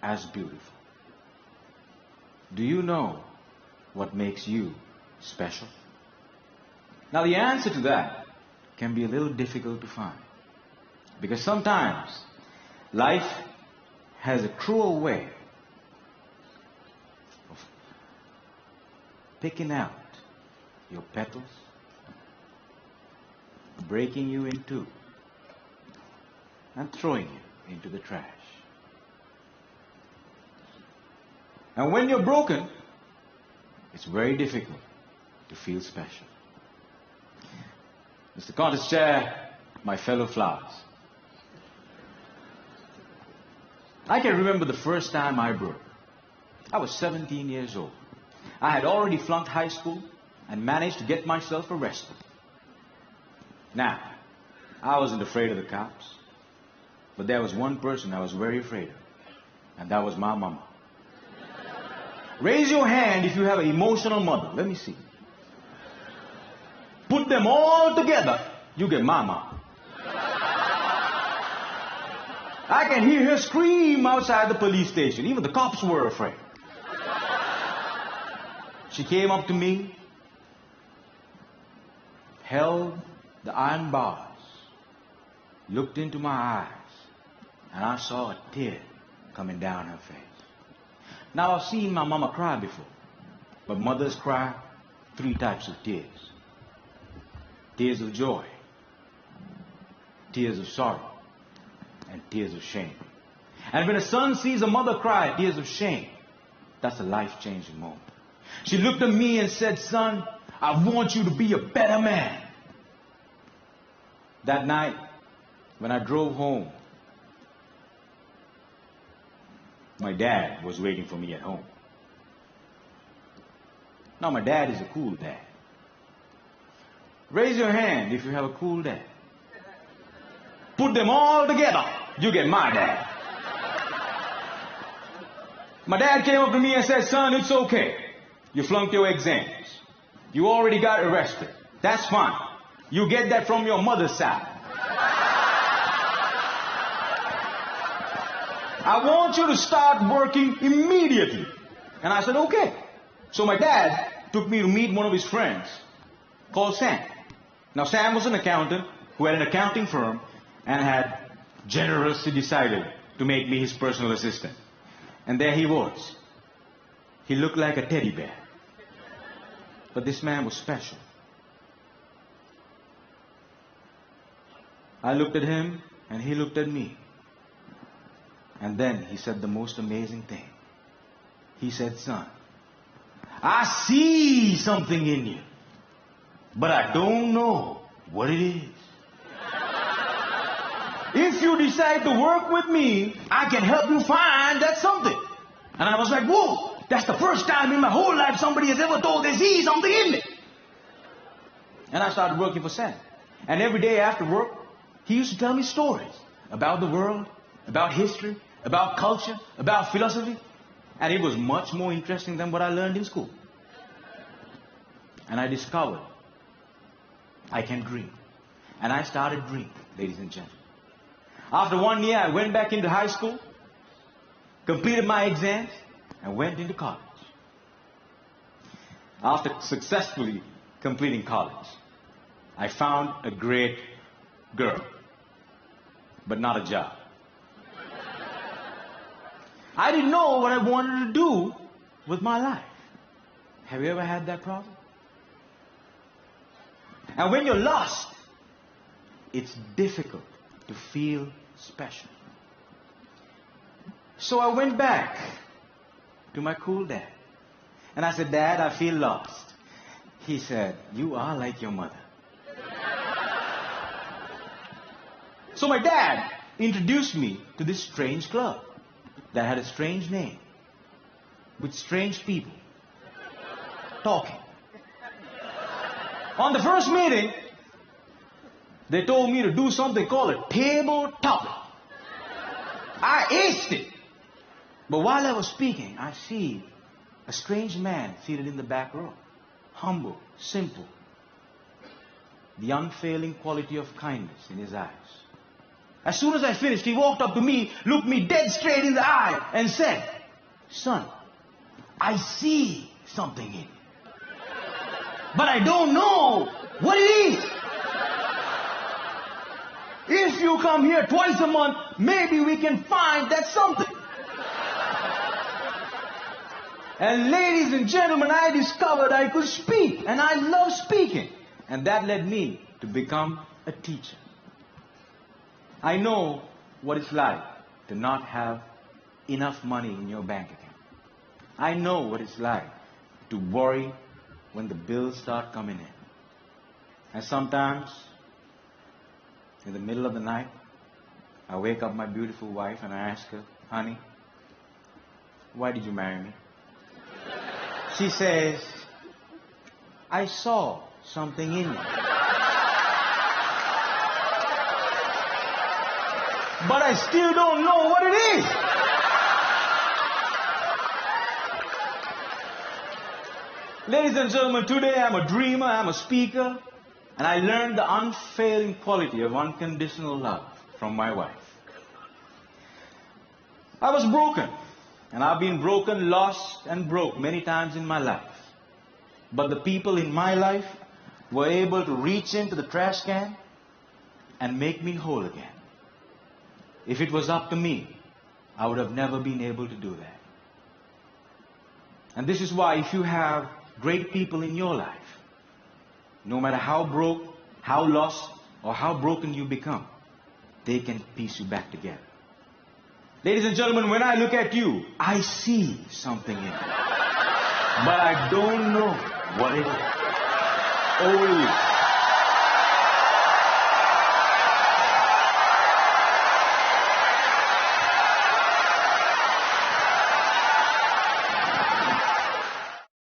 as beautiful. Do you know what makes you special? Now the answer to that can be a little difficult to find. Because sometimes life has a cruel way of picking out your petals, breaking you in two, and throwing you into the trash. And when you're broken, it's very difficult to feel special. Mr. Contest Chair, my fellow flowers, I can remember the first time I broke. I was 17 years old. I had already flunked high school and managed to get myself arrested. Now, I wasn't afraid of the cops, but there was one person I was very afraid of, and that was my mama. Raise your hand if you have an emotional mother. Let me see. Put them all together, you get my mama. I can hear her scream outside the police station. Even the cops were afraid. She came up to me, held the iron bars, looked into my eyes, and I saw a tear coming down her face. Now, I've seen my mama cry before, but mothers cry 3 types of tears. Tears of joy, tears of sorrow, and tears of shame. And when a son sees a mother cry tears of shame, that's a life-changing moment. She looked at me and said, "Son, I want you to be a better man." That night, when I drove home, my dad was waiting for me at home. Now, my dad is a cool dad. Raise your hand if you have a cool dad. Put them all together, you get my dad. My dad came up to me and said, "Son, it's okay. You flunked your exams. You already got arrested. That's fine. You get that from your mother's side. I want you to start working immediately." And I said, "Okay." So my dad took me to meet one of his friends called Sam. Now, Sam was an accountant who had an accounting firm and had generously decided to make me his personal assistant. And there he was. He looked like a teddy bear. But this man was special. I looked at him and he looked at me. And then he said the most amazing thing. He said, "Son, I see something in you, but I don't know what it is. If you decide to work with me, I can help you find that something." And I was like, "Whoa, that's the first time in my whole life somebody has ever told they see something in me." And I started working for Sam. And every day after work, he used to tell me stories about the world, about history, about culture, about philosophy. And it was much more interesting than what I learned in school. And I discovered I can dream. And I started dreaming, ladies and gentlemen. After 1 year, I went back into high school, completed my exams, and went into college. After successfully completing college, I found a great girl, but not a job. I didn't know what I wanted to do with my life. Have you ever had that problem? And when you're lost, it's difficult to feel special. So I went back to my cool dad. And I said, "Dad, I feel lost." He said, "You are like your mother." So my dad introduced me to this strange club that had a strange name, with strange people talking. On the first meeting, they told me to do something called a table topic. I aced it. But while I was speaking, I see a strange man seated in the back row. Humble, simple. The unfailing quality of kindness in his eyes. As soon as I finished, he walked up to me, looked me dead straight in the eye, and said, "Son, I see something in you, but I don't know what it is. If you come here twice a month, maybe we can find that something." And ladies and gentlemen, I discovered I could speak, and I love speaking. And that led me to become a teacher. I know what it's like to not have enough money in your bank account. I know what it's like to worry when the bills start coming in. And sometimes, in the middle of the night, I wake up my beautiful wife and I ask her, "Honey, why did you marry me?" She says, "I saw something in you. But I still don't know what it is." Ladies and gentlemen, today I'm a dreamer, I'm a speaker, and I learned the unfailing quality of unconditional love from my wife. I was broken, and I've been broken, lost, and broke many times in my life. But the people in my life were able to reach into the trash can and make me whole again. If it was up to me, I would have never been able to do that. And this is why if you have great people in your life, no matter how broke, how lost, or how broken you become, they can piece you back together. Ladies and gentlemen, when I look at you, I see something in you. But I don't know what it is. Oh,